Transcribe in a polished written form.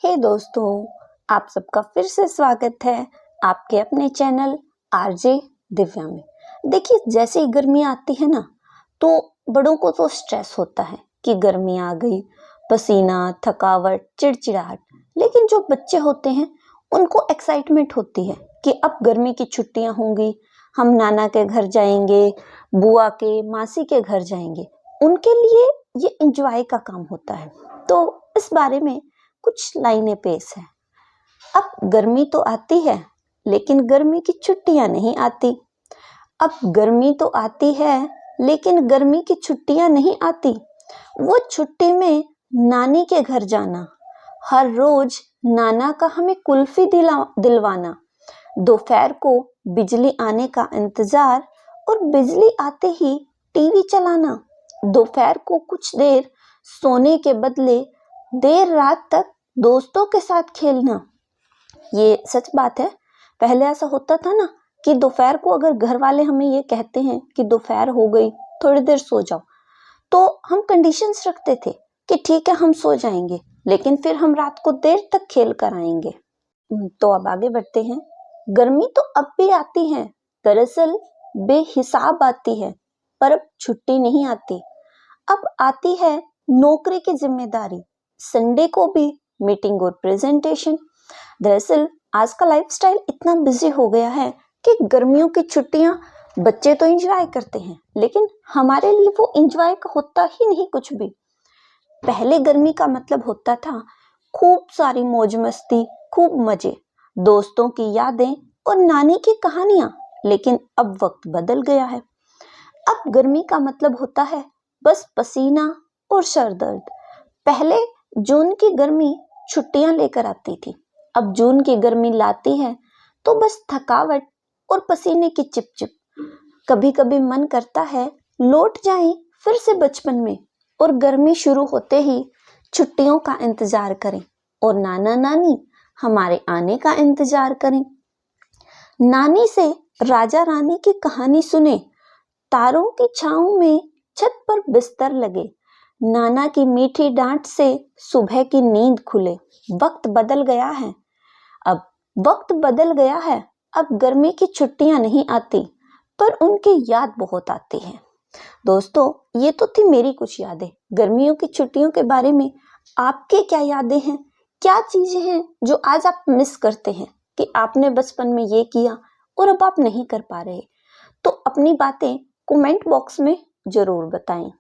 हे दोस्तों, आप सबका फिर से स्वागत है आपके अपने चैनल आरजे दिव्या में। देखिए, जैसे ही गर्मी आती है ना, तो बड़ों को तो स्ट्रेस होता है कि गर्मी आ गई, पसीना, थकावट, चिड़चिड़ाहट। लेकिन जो बच्चे होते हैं उनको एक्साइटमेंट होती है कि अब गर्मी की छुट्टियां होंगी, हम नाना के घर जाएंगे, बुआ के, मासी के घर जाएंगे। उनके लिए ये एंजॉय का काम होता है। तो इस बारे में कुछ लाइनें पेश हैं। अब गर्मी तो आती है, लेकिन गर्मी की छुट्टियां नहीं आती। अब गर्मी तो आती है, लेकिन गर्मी की छुट्टियां नहीं आती। वो छुट्टी में नानी के घर जाना, हर रोज नाना का हमें कुल्फी दिलवाना, दोपहर को बिजली आने का इंतजार और बिजली आते ही टीवी चलाना, दोपहर को कुछ देर सोने के बदले देर रात तक दोस्तों के साथ खेलना। ये सच बात है। पहले ऐसा होता था ना कि दोपहर को अगर घर वाले हमें ये कहते हैं कि दोपहर हो गई, थोड़ी देर सो जाओ, तो हम कंडीशंस रखते थे कि ठीक है, हम सो जाएंगे, लेकिन फिर हम रात को देर तक खेल कर आएंगे। तो अब आगे बढ़ते हैं। गर्मी तो अब भी आती है, दरअसल बेहिसाब आती है, पर अब छुट्टी नहीं आती। अब आती है नौकरी की जिम्मेदारी, संडे को भी मीटिंग और प्रेजेंटेशन। दरअसल आज का लाइफस्टाइल इतना बिजी हो गया है कि गर्मियों की छुट्टियां बच्चे तो एंजॉय करते हैं, लेकिन हमारे लिए वो एंजॉय होता ही नहीं कुछ भी। पहले गर्मी का मतलब होता था खूब सारी मौज मस्ती, खूब मजे, दोस्तों की यादें और नानी की कहानियां। लेकिन अब वक्त बदल गया है। अब गर्मी का मतलब होता है बस पसीना और सर दर्द। पहले जून की गर्मी छुट्टियां लेकर आती थी, अब जून की गर्मी लाती है तो बस थकावट और पसीने की चिपचिप। कभी कभी मन करता है लौट जाएं फिर से बचपन में और गर्मी शुरू होते ही छुट्टियों का इंतजार करें और नाना नानी हमारे आने का इंतजार करें। नानी से राजा रानी की कहानी सुने, तारों की छांव में छत पर बिस्तर लगे, नाना की मीठी डांट से सुबह की नींद खुले। वक्त बदल गया है, अब वक्त बदल गया है। अब गर्मी की छुट्टियां नहीं आती, पर उनकी याद बहुत आती है। दोस्तों, ये तो थी मेरी कुछ यादें गर्मियों की छुट्टियों के बारे में। आपके क्या यादें हैं? क्या चीजें हैं जो आज आप मिस करते हैं कि आपने बचपन में ये किया और अब आप नहीं कर पा रहे? तो अपनी बातें कमेंट बॉक्स में जरूर बताएं।